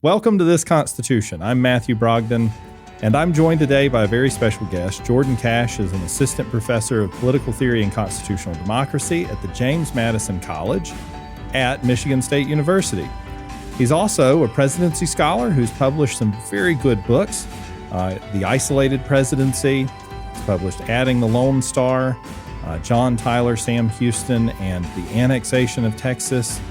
Welcome to This Constitution. I'm Matthew Brogdon, and I'm joined today by a very special guest. Jordan Cash is an assistant professor of political theory and constitutional democracy at the James Madison College at Michigan State University. He's also a presidency scholar who's published some very good books. The Isolated Presidency. He's published Adding the Lone Star, John Tyler, Sam Houston, and the Annexation of Texas,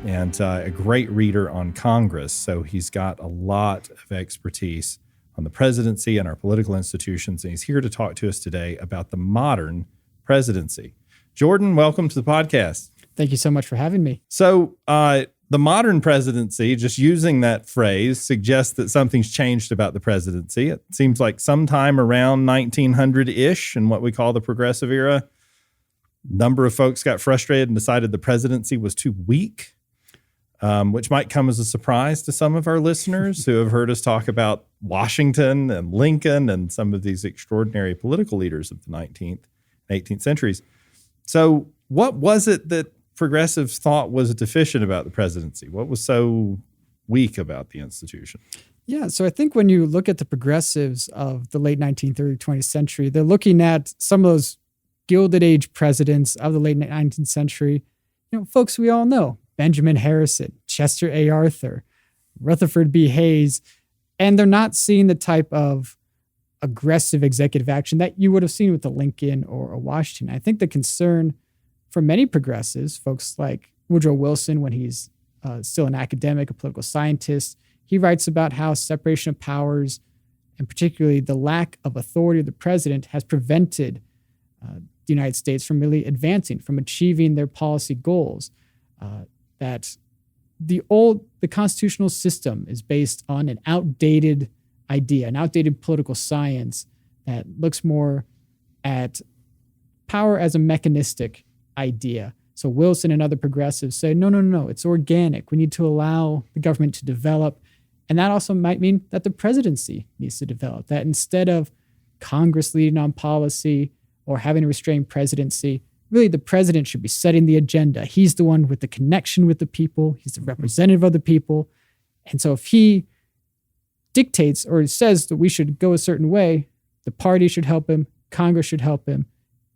and a great reader on Congress. So he's got a lot of expertise on the presidency and our political institutions, and he's here to talk to us today about the modern presidency. Jordan, welcome to the podcast. Thank you so much for having me. So the modern presidency, just using that phrase, suggests that something's changed about the presidency. It seems like sometime around 1900-ish in what we call the progressive era, a number of folks got frustrated and decided the presidency was too weak. Which might come as a surprise to some of our listeners who have heard us talk about Washington and Lincoln and some of these extraordinary political leaders of the 19th, 18th centuries. So what was it that progressives thought was deficient about the presidency? What was so weak about the institution? Yeah, so I think when you look at the progressives of the late 19th, early 20th century, they're looking at some of those Gilded Age presidents of the late 19th century, folks we all know. Benjamin Harrison, Chester A. Arthur, Rutherford B. Hayes, and they're not seeing the type of aggressive executive action that you would have seen with a Lincoln or a Washington. I think the concern for many progressives, folks like Woodrow Wilson, when he's still an academic, a political scientist, he writes about how separation of powers, and particularly the lack of authority of the president, has prevented the United States from really advancing, from achieving their policy goals. That the constitutional system is based on an outdated idea, an outdated political science that looks more at power as a mechanistic idea. So Wilson and other progressives say, no, it's organic. We need to allow the government to develop. And that also might mean that the presidency needs to develop, that instead of Congress leading on policy or having a restrained presidency, really, the president should be setting the agenda. He's the one with the connection with the people. He's the representative of the people. And so if he dictates or says that we should go a certain way, the party should help him, Congress should help him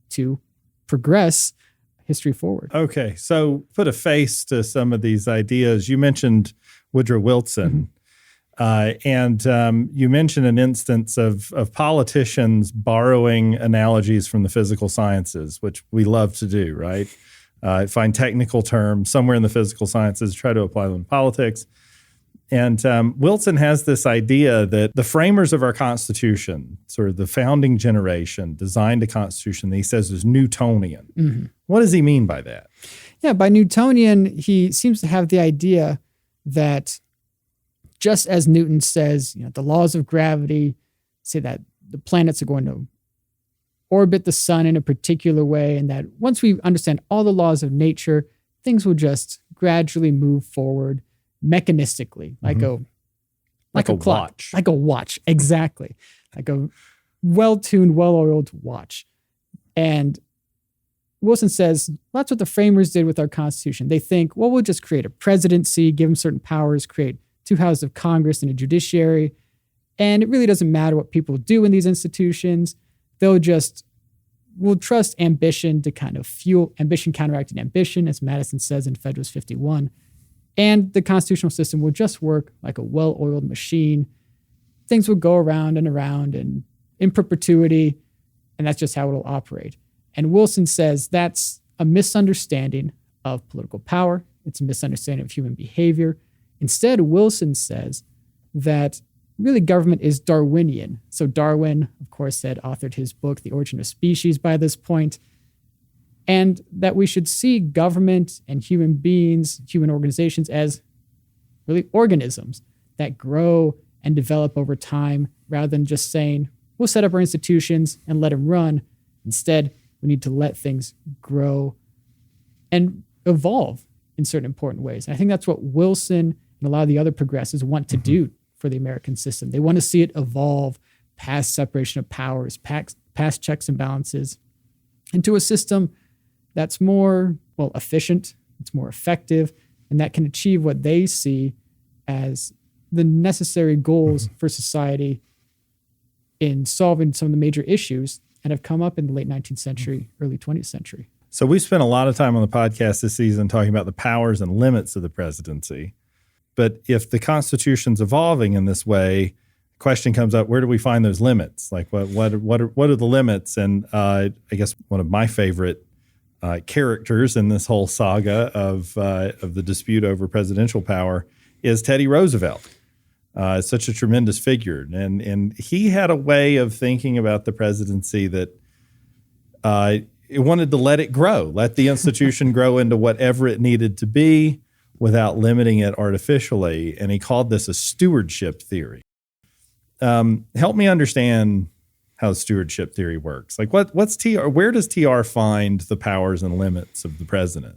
to progress history forward. Okay, so put a face to some of these ideas. You mentioned Woodrow Wilson. And you mentioned an instance of politicians borrowing analogies from the physical sciences, which we love to do, right? Find technical terms somewhere in the physical sciences, try to apply them in politics. And Wilson has this idea that the framers of our Constitution, sort of the founding generation, designed a Constitution that he says is Newtonian. Mm-hmm. What does he mean by that? Yeah, by Newtonian, he seems to have the idea that just as Newton says, the laws of gravity say that the planets are going to orbit the sun in a particular way, and that once we understand all the laws of nature, things will just gradually move forward mechanistically, like a clock, watch. Like a watch, exactly. Like a well-tuned, well-oiled watch. And Wilson says, well, that's what the framers did with our Constitution. They think, well, we'll just create a presidency, give them certain powers, create two houses of Congress and a judiciary. And it really doesn't matter what people do in these institutions. We'll trust ambition to kind of fuel ambition counteracting ambition, as Madison says in Federalist 51. And the constitutional system will just work like a well-oiled machine. Things will go around and in perpetuity, and that's just how it'll operate. And Wilson says that's a misunderstanding of political power. It's a misunderstanding of human behavior. Instead, Wilson says that really government is Darwinian. So Darwin, of course, had authored his book, The Origin of Species, by this point, and that we should see government and human beings, human organizations, as really organisms that grow and develop over time, rather than just saying, we'll set up our institutions and let them run. Instead, we need to let things grow and evolve in certain important ways. And I think that's what Wilson and a lot of the other progressives want to do for the American system. They want to see it evolve past separation of powers, past checks and balances, into a system that's more, efficient, it's more effective, and that can achieve what they see as the necessary goals for society in solving some of the major issues that have come up in the late 19th century, early 20th century. So we spent a lot of time on the podcast this season talking about the powers and limits of the presidency. But if the Constitution's evolving in this way, the question comes up, where do we find those limits? Like what are the limits? And I guess one of my favorite characters in this whole saga of the dispute over presidential power is Teddy Roosevelt. Such a tremendous figure. And he had a way of thinking about the presidency that it wanted to let it grow, let the institution grow into whatever it needed to be without limiting it artificially. And he called this a stewardship theory. Help me understand how stewardship theory works. Like what's TR? Where does TR find the powers and limits of the president?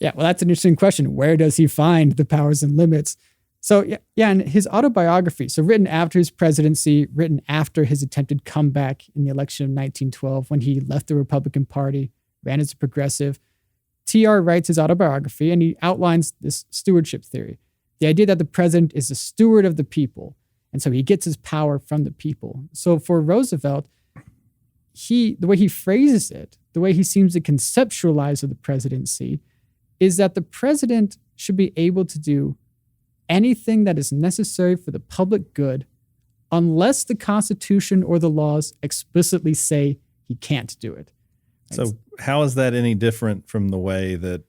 Yeah, well, that's an interesting question. Where does he find the powers and limits? So in his autobiography, so written after his presidency, written after his attempted comeback in the election of 1912 when he left the Republican Party, ran as a progressive, TR writes his autobiography and he outlines this stewardship theory. The idea that the president is the steward of the people. And so he gets his power from the people. So for Roosevelt, the way he phrases it, the way he seems to conceptualize of the presidency is that the president should be able to do anything that is necessary for the public good unless the Constitution or the laws explicitly say he can't do it. So how is that any different from the way that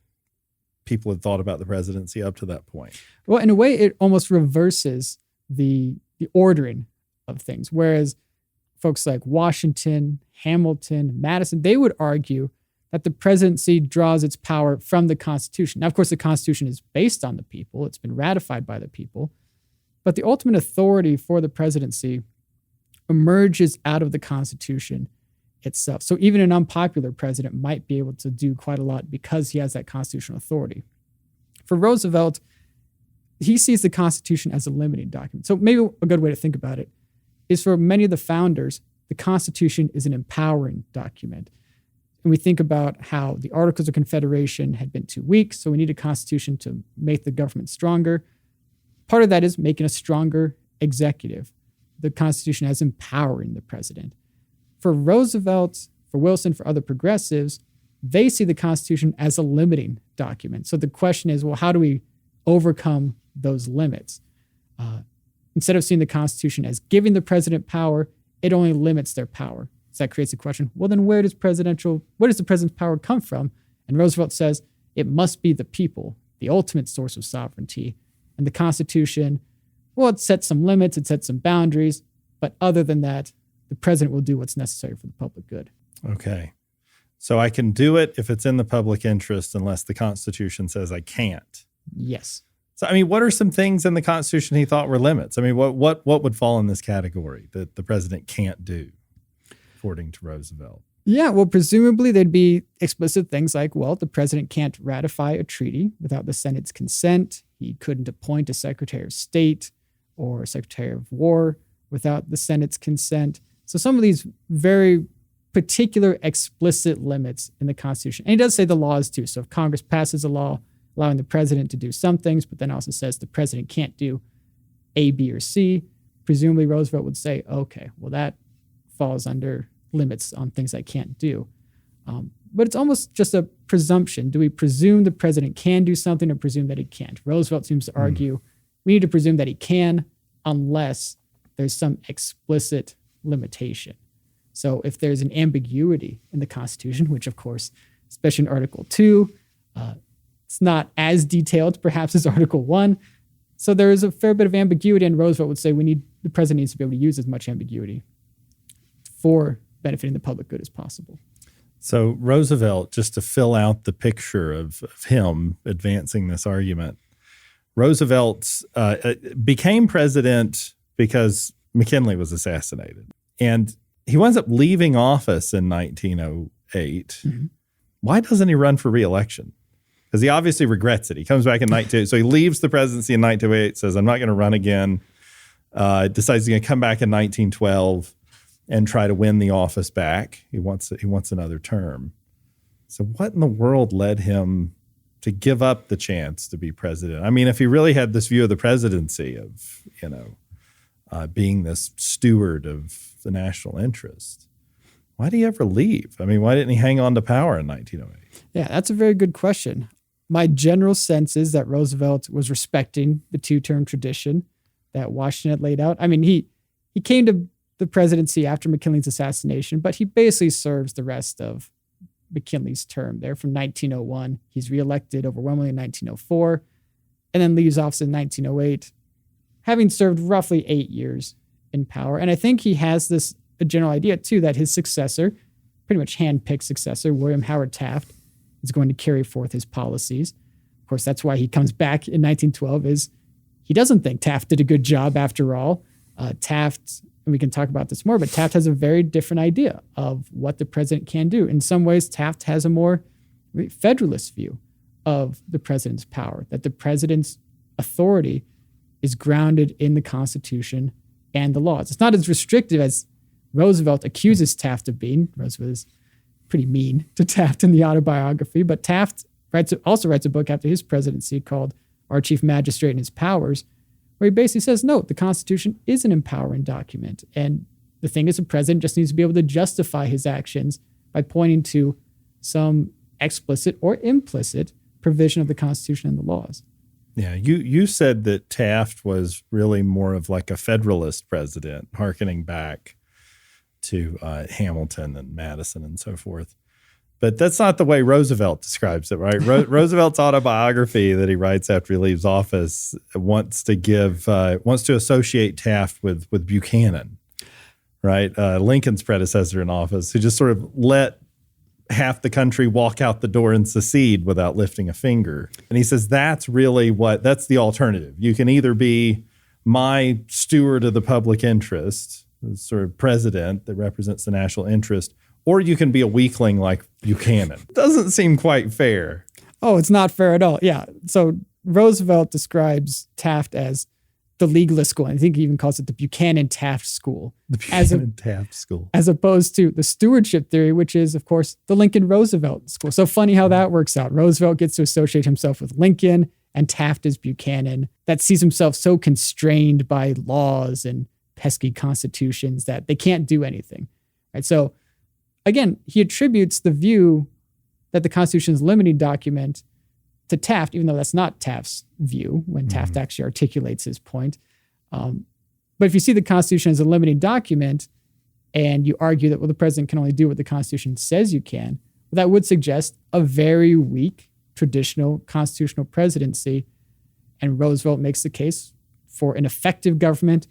people had thought about the presidency up to that point? Well, in a way, it almost reverses the ordering of things. Whereas folks like Washington, Hamilton, Madison, they would argue that the presidency draws its power from the Constitution. Now, of course, the Constitution is based on the people. It's been ratified by the people. But the ultimate authority for the presidency emerges out of the Constitution itself. So even an unpopular president might be able to do quite a lot because he has that constitutional authority. For Roosevelt, he sees the Constitution as a limiting document. So maybe a good way to think about it is for many of the founders, the Constitution is an empowering document. And we think about how the Articles of Confederation had been too weak, so we need a Constitution to make the government stronger. Part of that is making a stronger executive. The Constitution as empowering the president. For Roosevelt, for Wilson, for other progressives, they see the Constitution as a limiting document. So the question is, well, how do we overcome those limits? Instead of seeing the Constitution as giving the president power, it only limits their power. So that creates a question, well, then where does the president's power come from? And Roosevelt says, it must be the people, the ultimate source of sovereignty. And the Constitution, well, it sets some limits, it sets some boundaries, but other than that, the president will do what's necessary for the public good. Okay. So I can do it if it's in the public interest unless the Constitution says I can't. Yes. So, I mean, what are some things in the Constitution he thought were limits? I mean, what would fall in this category that the president can't do, according to Roosevelt? Yeah, well, presumably there'd be explicit things like, well, the president can't ratify a treaty without the Senate's consent. He couldn't appoint a Secretary of State or a Secretary of War without the Senate's consent. So some of these very particular explicit limits in the Constitution. And he does say the laws too. So if Congress passes a law allowing the president to do some things, but then also says the president can't do A, B, or C, presumably Roosevelt would say, okay, well, that falls under limits on things I can't do. But it's almost just a presumption. Do we presume the president can do something or presume that he can't? Roosevelt seems to argue we need to presume that he can unless there's some explicit limitation. So if there's an ambiguity in the Constitution, which of course, especially in Article 2, it's not as detailed perhaps as Article 1. So there is a fair bit of ambiguity, and Roosevelt would say the president needs to be able to use as much ambiguity for benefiting the public good as possible. So Roosevelt, just to fill out the picture of him advancing this argument, Roosevelt became president because McKinley was assassinated. And he winds up leaving office in 1908. Mm-hmm. Why doesn't he run for re-election? Because he obviously regrets it. He comes back in 1908. So he leaves the presidency in 1908, says, I'm not going to run again. Decides he's going to come back in 1912 and try to win the office back. He wants another term. So what in the world led him give up the chance to be president. I mean, if he really had this view of the presidency of, being this steward of the national interest, why did he ever leave? I mean, why didn't he hang on to power in 1908? Yeah, that's a very good question. My general sense is that Roosevelt was respecting the two-term tradition that Washington had laid out. I mean, he came to the presidency after McKinley's assassination, but he basically serves the rest of McKinley's term there from 1901. He's reelected overwhelmingly in 1904 and then leaves office in 1908, having served roughly 8 years in power. And I think he has a general idea, too, that his successor, pretty much hand-picked successor, William Howard Taft, is going to carry forth his policies. Of course, that's why he comes back in 1912, is he doesn't think Taft did a good job after all. Taft, and we can talk about this more, but Taft has a very different idea of what the president can do. In some ways, Taft has a more federalist view of the president's power, that the president's authority is grounded in the Constitution and the laws. It's not as restrictive as Roosevelt accuses Taft of being. Roosevelt is pretty mean to Taft in the autobiography, but Taft also writes a book after his presidency called Our Chief Magistrate and His Powers, where he basically says, no, the Constitution is an empowering document. And the thing is, the president just needs to be able to justify his actions by pointing to some explicit or implicit provision of the Constitution and the laws. Yeah, you said that Taft was really more of like a federalist president, hearkening back to Hamilton and Madison and so forth. But that's not the way Roosevelt describes it, right? Roosevelt's autobiography that he writes after he leaves office wants to associate Taft with Buchanan, right? Lincoln's predecessor in office, who just sort of let half the country walk out the door and secede without lifting a finger. And he says that's the alternative. You can either be my steward of the public interest, sort of president that represents the national interest, or you can be a weakling like Buchanan. Doesn't seem quite fair. Oh, it's not fair at all. Yeah. So Roosevelt describes Taft as the legalist school. I think he even calls it the Buchanan-Taft school. The Buchanan-Taft school. As opposed to the stewardship theory, which is, of course, the Lincoln-Roosevelt school. So funny how that works out. Roosevelt gets to associate himself with Lincoln, and Taft is Buchanan. That sees himself so constrained by laws and pesky constitutions that they can't do anything. Right? So again, he attributes the view that the Constitution is a limiting document to Taft, even though that's not Taft's view when Taft actually articulates his point. But if you see the Constitution as a limiting document and you argue that, well, the president can only do what the Constitution says you can, well, that would suggest a very weak traditional constitutional presidency. And Roosevelt makes the case for an effective government.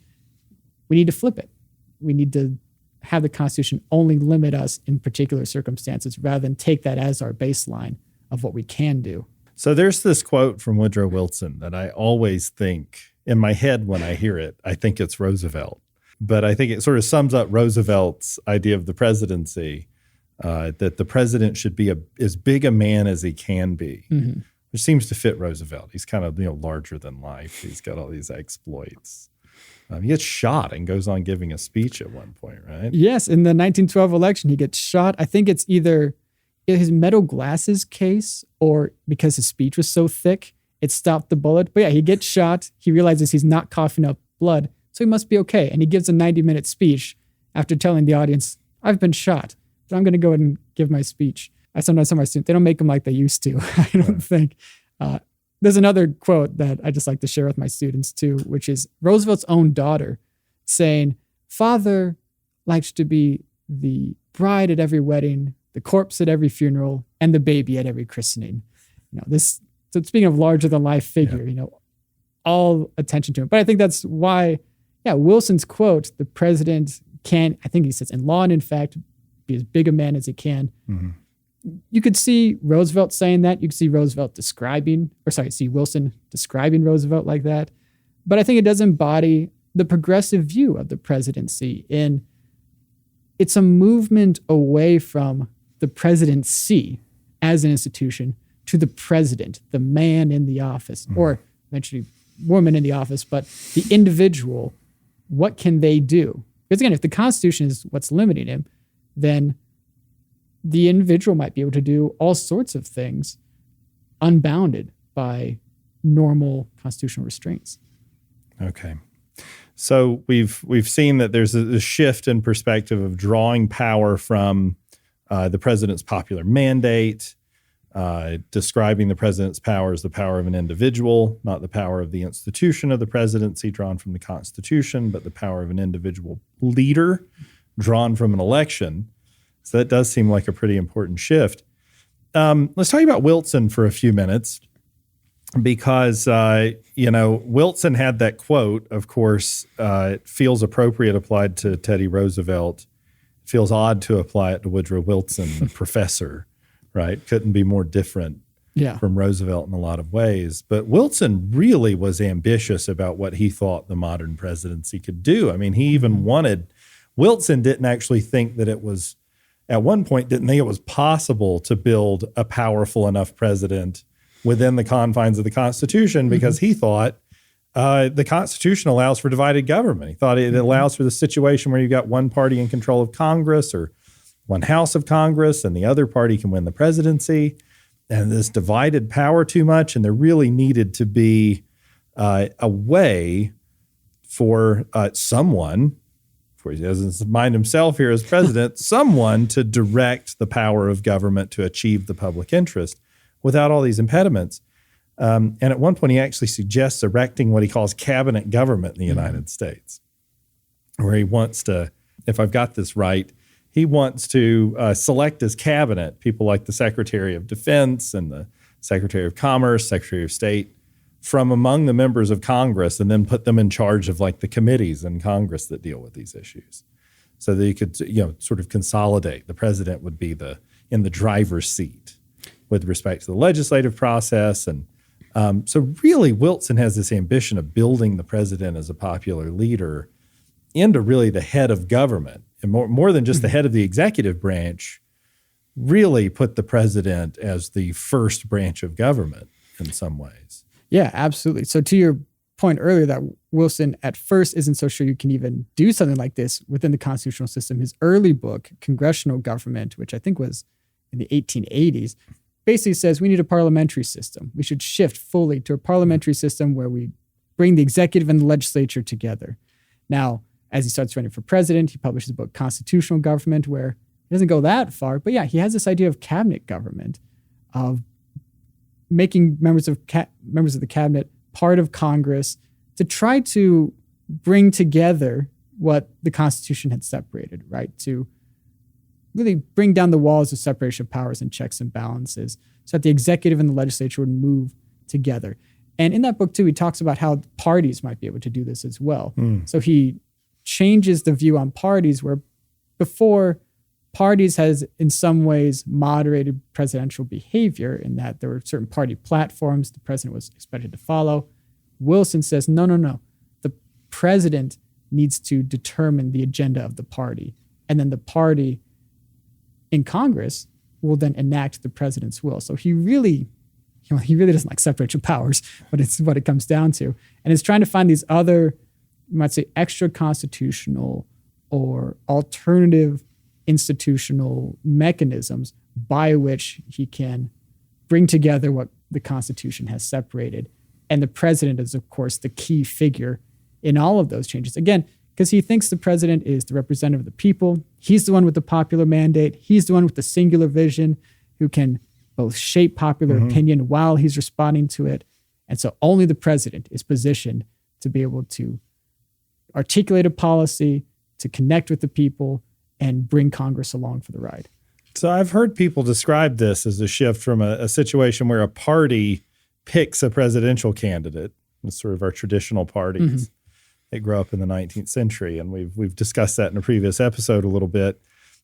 We need to flip it. We need to have the Constitution only limit us in particular circumstances rather than take that as our baseline of what we can do. So there's this quote from Woodrow Wilson that I always think in my head when I hear it, I think it's Roosevelt. But I think it sort of sums up Roosevelt's idea of the presidency, that the president should be as big a man as he can be, which seems to fit Roosevelt. He's kind of larger than life. He's got all these exploits. He gets shot and goes on giving a speech at one point, right? Yes, in the 1912 election, he gets shot. I think it's either his metal glasses case or because his speech was so thick, it stopped the bullet. But yeah, he gets shot. He realizes he's not coughing up blood, so he must be okay. And he gives a 90-minute speech after telling the audience, I've been shot, but I'm going to go ahead and give my speech. I sometimes tell my students, they don't make them like they used to, I don't think. There's another quote that I just like to share with my students too, which is Roosevelt's own daughter saying, Father likes to be the bride at every wedding, the corpse at every funeral, and the baby at every christening. So speaking of larger than life figure, all attention to him. But I think that's why, Wilson's quote, the president can, I think he says, in law and in fact, be as big a man as he can. Mm-hmm. You could see Roosevelt saying that. You could see see Wilson describing Roosevelt like that. But I think it does embody the progressive view of the presidency it's a movement away from the presidency as an institution to the president, the man in the office, or eventually woman in the office, but the individual, what can they do? Because again, if the Constitution is what's limiting him, then the individual might be able to do all sorts of things unbounded by normal constitutional restraints. Okay. So we've seen that there's a shift in perspective of drawing power from the president's popular mandate, describing the president's power as the power of an individual, not the power of the institution of the presidency drawn from the Constitution, but the power of an individual leader drawn from an election. So that does seem like a pretty important shift. Let's talk about Wilson for a few minutes, because, Wilson had that quote, of course, it feels appropriate applied to Teddy Roosevelt. It feels odd to apply it to Woodrow Wilson, the professor, right? Couldn't be more different from Roosevelt in a lot of ways. But Wilson really was ambitious about what he thought the modern presidency could do. I mean, he even Wilson didn't actually think that it was, at one point, didn't think it was possible to build a powerful enough president within the confines of the Constitution, because he thought the Constitution allows for divided government. He thought it allows for the situation where you've got one party in control of Congress or one house of Congress and the other party can win the presidency. And this divided power too much, and there really needed to be a way for someone, for he doesn't mind himself here as president, someone to direct the power of government to achieve the public interest without all these impediments. And at one point, he actually suggests erecting what he calls cabinet government in the United States, where he wants to, if I've got this right, he wants to select as cabinet people like the Secretary of Defense and the Secretary of Commerce, Secretary of State, from among the members of Congress, and then put them in charge of like the committees in Congress that deal with these issues, so that you could, sort of consolidate. The president would be in the driver's seat with respect to the legislative process. And so really Wilson has this ambition of building the president as a popular leader into really the head of government, and more than just the head of the executive branch, really put the president as the first branch of government in some ways. Yeah, absolutely. So to your point earlier that Wilson at first isn't so sure you can even do something like this within the constitutional system, his early book, Congressional Government, which I think was in the 1880s, basically says we need a parliamentary system. We should shift fully to a parliamentary system where we bring the executive and the legislature together. Now, as he starts running for president, he publishes a book, Constitutional Government, where he doesn't go that far, but yeah, he has this idea of cabinet government, of making members of the cabinet part of Congress to try to bring together what the Constitution had separated, right? To really bring down the walls of separation of powers and checks and balances so that the executive and the legislature would move together. And in that book, too, he talks about how parties might be able to do this as well. So he changes the view on parties, where before, parties has in some ways moderated presidential behavior in that there were certain party platforms the president was expected to follow. Wilson says, no. The president needs to determine the agenda of the party. And then the party in Congress will then enact the president's will. So he really doesn't like separation of powers, but it's what it comes down to. And it's trying to find these other, you might say, extra constitutional or alternative institutional mechanisms by which he can bring together what the Constitution has separated. And the president is, of course, the key figure in all of those changes. Again, because he thinks the president is the representative of the people. He's the one with the popular mandate. He's the one with the singular vision who can both shape popular opinion while he's responding to it. And so only the president is positioned to be able to articulate a policy, to connect with the people, and bring Congress along for the ride. So I've heard people describe this as a shift from a situation where a party picks a presidential candidate. It's sort of our traditional parties that grew up in the 19th century. And we've discussed that in a previous episode a little bit,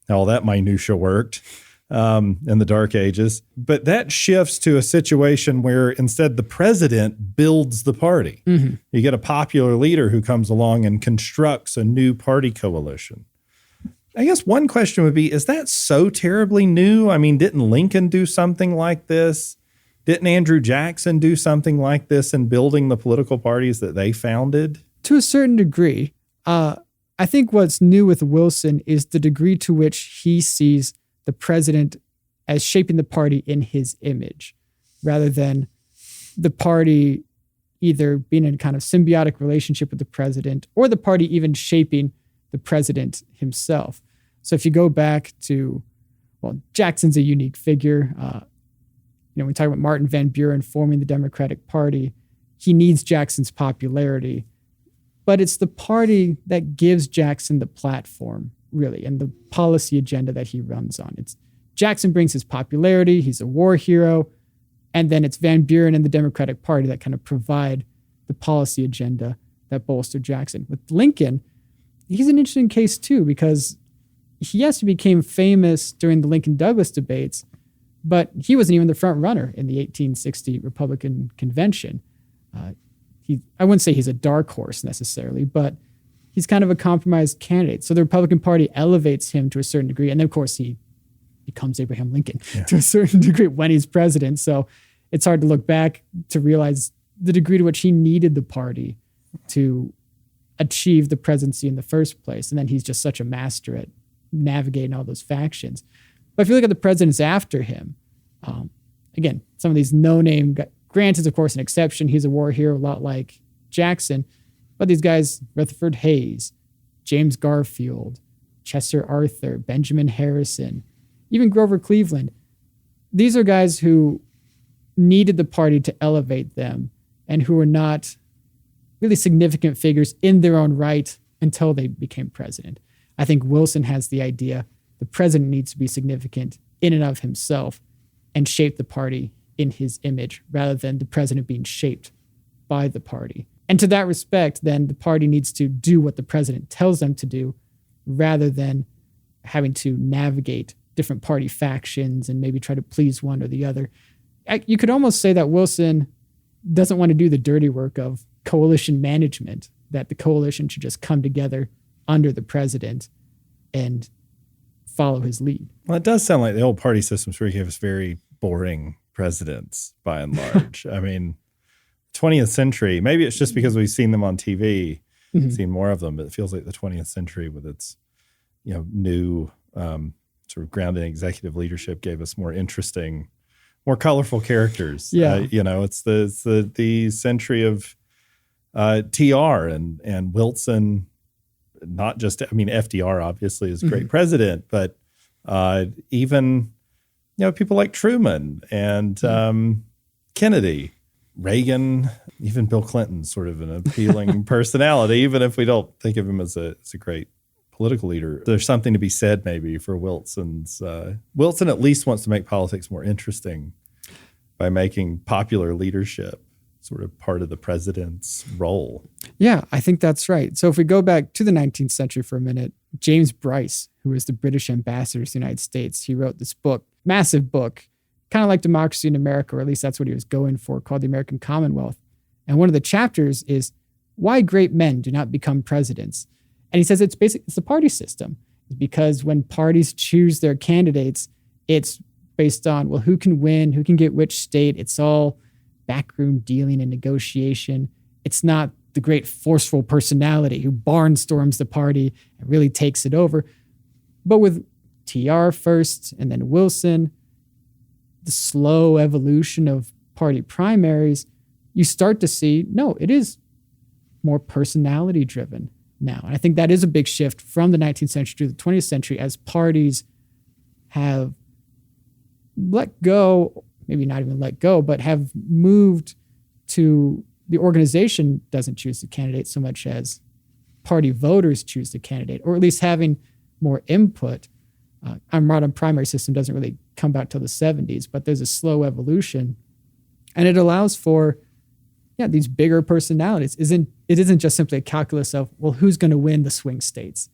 how all that minutia worked in the dark ages. But that shifts to a situation where instead the president builds the party. You get a popular leader who comes along and constructs a new party coalition. I guess one question would be, is that so terribly new? I mean, didn't Lincoln do something like this? Didn't Andrew Jackson do something like this in building the political parties that they founded? To a certain degree. I think what's new with Wilson is the degree to which he sees the president as shaping the party in his image. rather than the party either being in a kind of symbiotic relationship with the president or the party even shaping the president himself. So if you go back to, Jackson's a unique figure. When we talk about Martin Van Buren forming the Democratic Party, he needs Jackson's popularity, but it's the party that gives Jackson the platform, really, and the policy agenda that he runs on. Jackson brings his popularity, he's a war hero, and then it's Van Buren and the Democratic Party that kind of provide the policy agenda that bolster Jackson. With Lincoln, he's an interesting case too, because he became famous during the Lincoln-Douglas debates, but he wasn't even the front runner in the 1860 Republican Convention. I wouldn't say he's a dark horse necessarily, but he's kind of a compromised candidate. So the Republican Party elevates him to a certain degree. And then, of course, he becomes Abraham Lincoln to a certain degree when he's president. So it's hard to look back to realize the degree to which he needed the party to achieve the presidency in the first place. And then he's just such a master at navigating all those factions. But if you look at the presidents after him, again, some of these no-name guys, Grant is, of course, an exception. He's a war hero, a lot like Jackson. But these guys, Rutherford Hayes, James Garfield, Chester Arthur, Benjamin Harrison, even Grover Cleveland, these are guys who needed the party to elevate them and who were not really significant figures in their own right until they became president. I think Wilson has the idea the president needs to be significant in and of himself and shape the party in his image rather than the president being shaped by the party. And to that respect, then the party needs to do what the president tells them to do rather than having to navigate different party factions and maybe try to please one or the other. You could almost say that Wilson doesn't want to do the dirty work of coalition management, that the coalition should just come together under the president and follow his lead. Well, it does sound like the old party systems where you give us very boring presidents by and large. I mean, 20th century, maybe it's just because we've seen them on TV, seen more of them, but it feels like the 20th century with its, new sort of grounded executive leadership gave us more interesting, more colorful characters. Yeah. It's the century of TR and Wilson, not just, FDR obviously is a great president, but even, people like Truman and Kennedy, Reagan, even Bill Clinton, sort of an appealing personality, even if we don't think of him as a great political leader. There's something to be said maybe for Wilson's. Wilson at least wants to make politics more interesting by making popular leadership sort of part of the president's role. Yeah, I think that's right. So if we go back to the 19th century for a minute, James Bryce, who was the British ambassador to the United States, he wrote this book, massive book, kind of like Democracy in America, or at least that's what he was going for, called The American Commonwealth. And one of the chapters is why great men do not become presidents. And he says it's the party system. Because when parties choose their candidates, it's based on, who can win, who can get which state. It's all backroom dealing and negotiation. It's not the great forceful personality who barnstorms the party and really takes it over. But with TR first and then Wilson, the slow evolution of party primaries, you start to see, no, it is more personality driven now. And I think that is a big shift from the 19th century to the 20th century as parties have let go, maybe not even let go, but have moved to the organization doesn't choose the candidate so much as party voters choose the candidate, or at least having more input. Our modern primary system doesn't really come back till the 70s, but there's a slow evolution. And it allows for these bigger personalities. It isn't just simply a calculus of, who's going to win the swing states,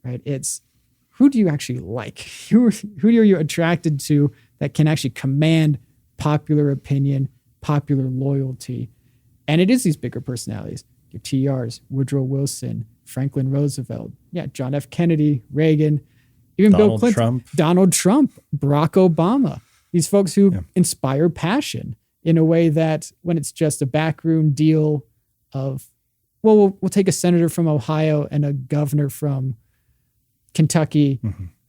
right? It's who do you actually like? Who are you attracted to that can actually command popular opinion, popular loyalty? And it is these bigger personalities. Your TRs, Woodrow Wilson, Franklin Roosevelt, John F. Kennedy, Reagan, even Bill Clinton, Donald Trump, Barack Obama. These folks who inspire passion in a way that when it's just a backroom deal of, we'll take a senator from Ohio and a governor from Kentucky,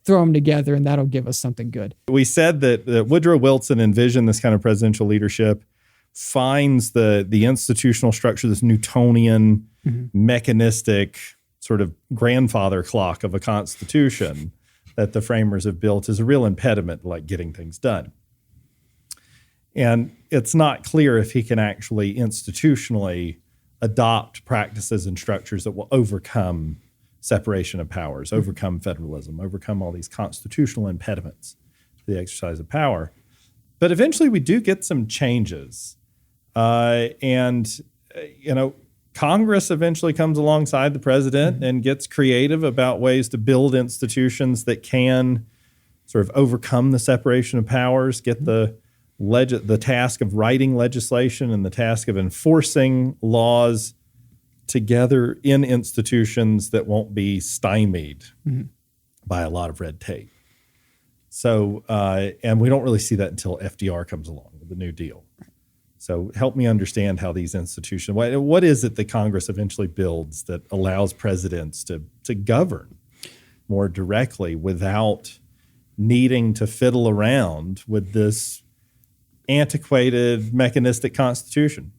throw them together and that'll give us something good. We said that Woodrow Wilson envisioned this kind of presidential leadership, finds the institutional structure, this Newtonian, mechanistic sort of grandfather clock of a constitution that the framers have built as a real impediment to like getting things done. And it's not clear if he can actually institutionally adopt practices and structures that will overcome separation of powers, overcome federalism, overcome all these constitutional impediments to the exercise of power. But eventually we do get some changes. Congress eventually comes alongside the president and gets creative about ways to build institutions that can sort of overcome the separation of powers, get the task of writing legislation and the task of enforcing laws together in institutions that won't be stymied by a lot of red tape. So, and we don't really see that until FDR comes along with the New Deal. So help me understand how these institutions, what is it that Congress eventually builds that allows presidents to govern more directly without needing to fiddle around with this antiquated mechanistic constitution?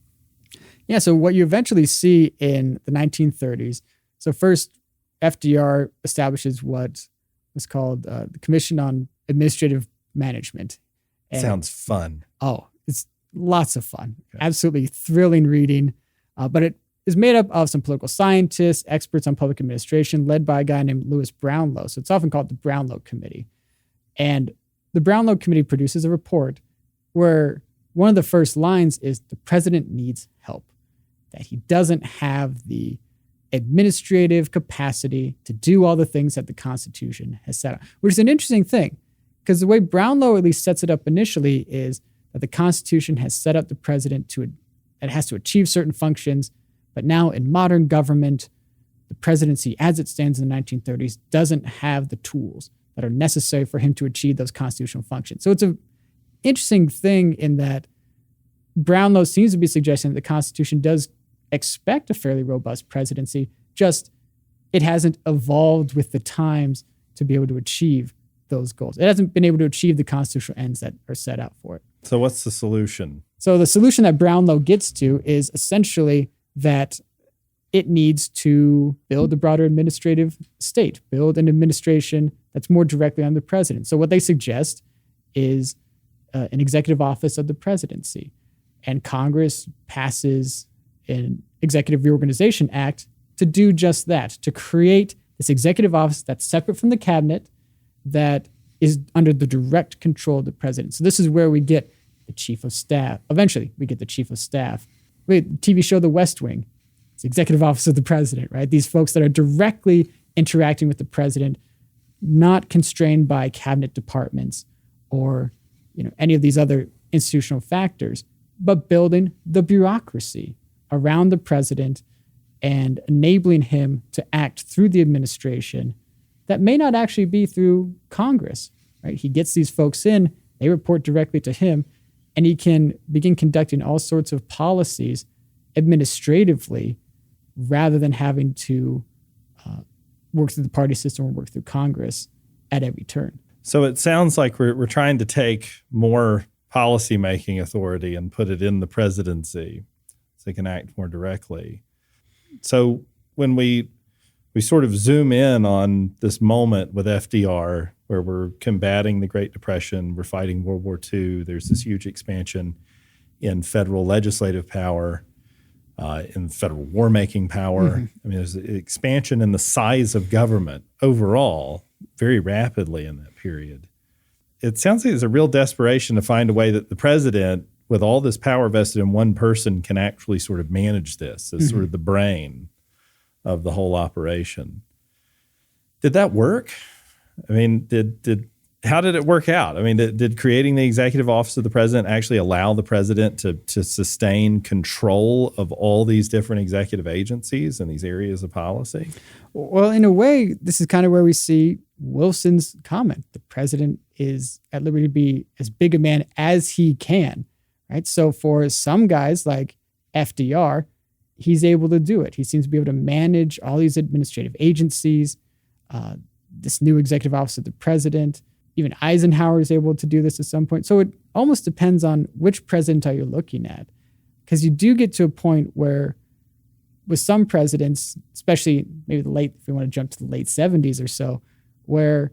Yeah, so what you eventually see in the 1930s, so first FDR establishes what was called the Commission on Administrative Management. And, sounds fun. Oh, it's lots of fun. Okay. Absolutely thrilling reading. But it is made up of some political scientists, experts on public administration, led by a guy named Louis Brownlow. So it's often called the Brownlow Committee. And the Brownlow Committee produces a report where one of the first lines is the president needs help, that he doesn't have the administrative capacity to do all the things that the Constitution has set out, which is an interesting thing because the way Brownlow at least sets it up initially is that the Constitution has set up the president that has to achieve certain functions, but now in modern government, the presidency as it stands in the 1930s doesn't have the tools that are necessary for him to achieve those constitutional functions. So it's an interesting thing in that Brownlow seems to be suggesting that the Constitution does expect a fairly robust presidency, just it hasn't evolved with the times to be able to achieve those goals. It hasn't been able to achieve the constitutional ends that are set out for it. So what's the solution? So the solution that Brownlow gets to is essentially that it needs to build a broader administrative state, build an administration that's more directly on the president. So what they suggest is an executive office of the presidency. And Congress passes an Executive Reorganization Act to do just that, to create this executive office that's separate from the cabinet, that is under the direct control of the president. So this is where we get the chief of staff. Eventually, we get the chief of staff. The TV show The West Wing, it's the executive office of the president, right? These folks that are directly interacting with the president, not constrained by cabinet departments or any of these other institutional factors, but building the bureaucracy around the president and enabling him to act through the administration that may not actually be through Congress, right? He gets these folks in, they report directly to him, and he can begin conducting all sorts of policies administratively rather than having to work through the party system or work through Congress at every turn. So it sounds like we're trying to take more policymaking authority and put it in the presidency so they can act more directly. So when we sort of zoom in on this moment with FDR where we're combating the Great Depression, we're fighting World War II, there's this huge expansion in federal legislative power, in federal war-making power. Mm-hmm. I mean, there's an expansion in the size of government overall very rapidly in that period. It sounds like there's a real desperation to find a way that the president, with all this power vested in one person, can actually sort of manage this as sort of the brain of the whole operation. Did that work? I mean, how did it work out? I mean, did creating the executive office of the president actually allow the president to sustain control of all these different executive agencies and these areas of policy? Well, in a way, this is kind of where we see Wilson's comment. The president is at liberty to be as big a man as he can, right? So for some guys like FDR, he's able to do it. He seems to be able to manage all these administrative agencies. this new executive office of the president. Even Eisenhower is able to do this at some point. So it almost depends on which president are you looking at. Because you do get to a point where with some presidents, especially maybe if we want to jump to the late 70s or so, where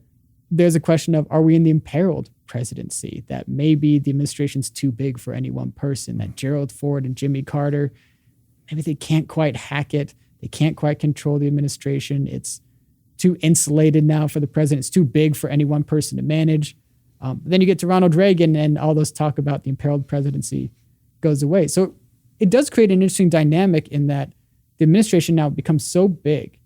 there's a question of, are we in the imperiled presidency? That maybe the administration's too big for any one person, that Gerald Ford and Jimmy Carter, maybe they can't quite hack it. They can't quite control the administration. It's too insulated now for the president. It's too big for any one person to manage. Then you get to Ronald Reagan and all this talk about the imperiled presidency goes away. So it does create an interesting dynamic in that the administration now becomes so big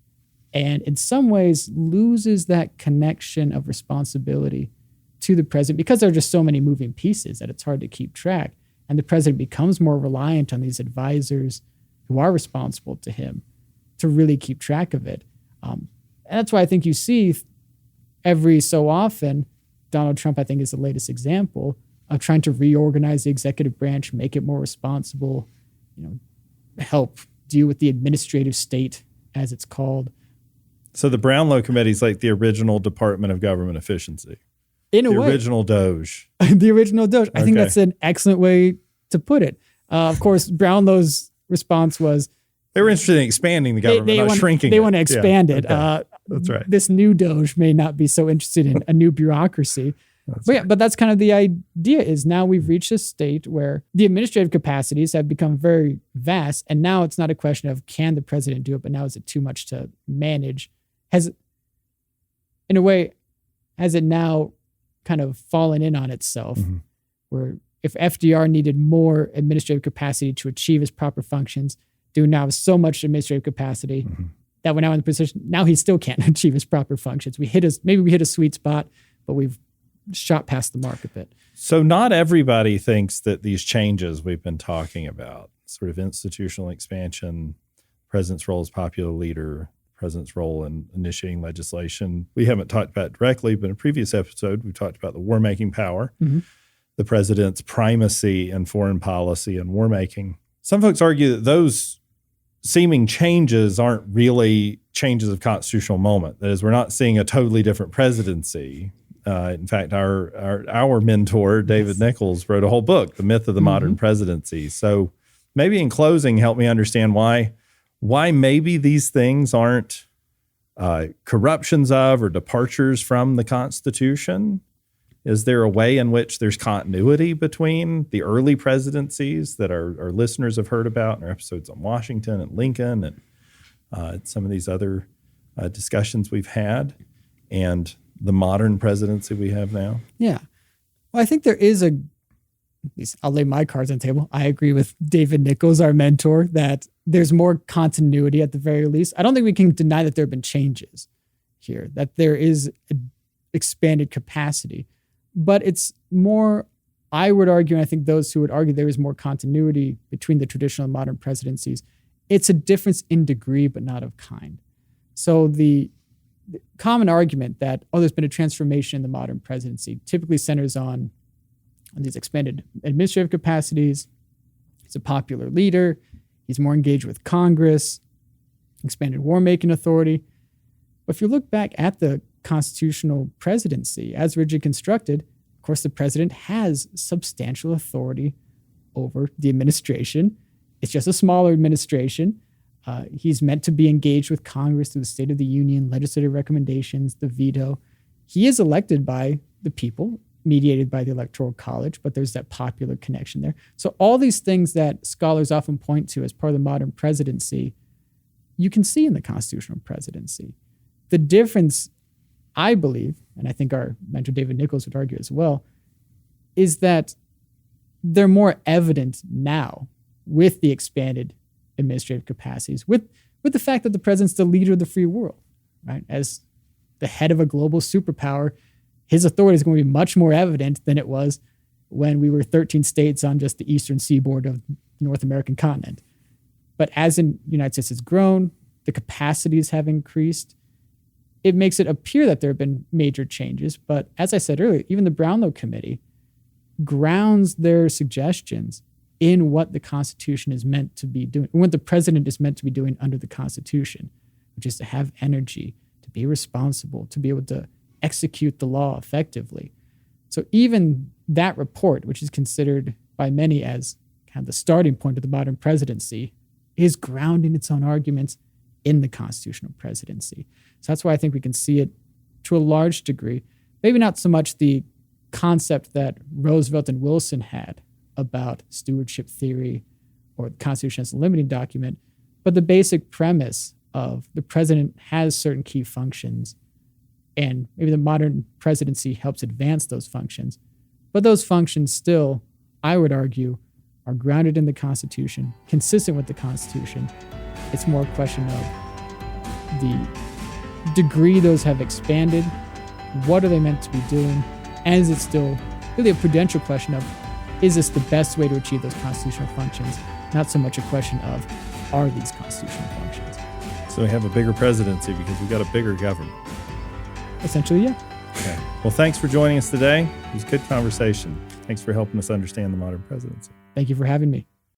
and in some ways loses that connection of responsibility to the president because there are just so many moving pieces that it's hard to keep track. And the president becomes more reliant on these advisors who are responsible to him to really keep track of it. And that's why I think you see every so often, Donald Trump, I think, is the latest example of trying to reorganize the executive branch, make it more responsible, help deal with the administrative state, as it's called. So the Brownlow Committee is like the original Department of Government Efficiency. In a way. The original Doge. The original Doge. I think Okay. that's an excellent way to put it. Of course, Brownlow's response was, They were interested in expanding the government, not shrinking They it. want to expand it. Okay. That's right. This new Doge may not be so interested in a new bureaucracy. But that's kind of the idea is now we've reached a state where the administrative capacities have become very vast. And now it's not a question of can the president do it, but now is it too much to manage? In a way, has it now kind of fallen in on itself where if FDR needed more administrative capacity to achieve his proper functions, do now have so much administrative capacity that we're now in the position, now he still can't achieve his proper functions. Maybe we hit a sweet spot, but we've shot past the mark a bit. So not everybody thinks that these changes we've been talking about, sort of institutional expansion, president's role as popular leader, president's role in initiating legislation. We haven't talked about directly, but in a previous episode, we talked about the war-making power, the president's primacy in foreign policy and war-making. Some folks argue that those seeming changes aren't really changes of constitutional moment. That is, we're not seeing a totally different presidency. In fact, our mentor, David Nichols, wrote a whole book, The Myth of the Modern Presidency. So maybe in closing, help me understand why maybe these things aren't corruptions of or departures from the Constitution. Is there a way in which there's continuity between the early presidencies that our listeners have heard about in our episodes on Washington and Lincoln and some of these other discussions we've had and the modern presidency we have now? Yeah. Well, I think there is I'll lay my cards on the table. I agree with David Nichols, our mentor, that there's more continuity at the very least. I don't think we can deny that there have been changes here, that there is an expanded capacity. But it's more, I would argue, and I think those who would argue there is more continuity between the traditional and modern presidencies. It's a difference in degree, but not of kind. So the common argument that, there's been a transformation in the modern presidency typically centers on these expanded administrative capacities. He's a popular leader. He's more engaged with Congress, expanded war-making authority. But if you look back at the constitutional presidency as rigidly constructed, of course, the president has substantial authority over the administration. It's just a smaller administration. He's meant to be engaged with Congress through the State of the Union, legislative recommendations, the veto. He is elected by the people, mediated by the Electoral College, but there's that popular connection there. So all these things that scholars often point to as part of the modern presidency, you can see in the constitutional presidency. The difference, I believe, and I think our mentor David Nichols would argue as well, is that they're more evident now with the expanded administrative capacities, with the fact that the president's the leader of the free world, right? As the head of a global superpower, his authority is going to be much more evident than it was when we were 13 states on just the eastern seaboard of the North American continent. But as the United States has grown, the capacities have increased. It makes it appear that there have been major changes. But as I said earlier, even the Brownlow Committee grounds their suggestions in what the Constitution is meant to be doing, what the president is meant to be doing under the Constitution, which is to have energy, to be responsible, to be able to execute the law effectively. So even that report, which is considered by many as kind of the starting point of the modern presidency, is grounding its own arguments in the constitutional presidency. So that's why I think we can see it to a large degree, maybe not so much the concept that Roosevelt and Wilson had about stewardship theory or the Constitution as a limiting document, but the basic premise of the president has certain key functions, and maybe the modern presidency helps advance those functions. But those functions still, I would argue, are grounded in the Constitution, consistent with the Constitution. It's more a question of the degree those have expanded, what are they meant to be doing, and is it still really a prudential question of, is this the best way to achieve those constitutional functions? Not so much a question of, are these constitutional functions? So we have a bigger presidency because we've got a bigger government. Essentially, yeah. Okay. Well, thanks for joining us today. It was a good conversation. Thanks for helping us understand the modern presidency. Thank you for having me.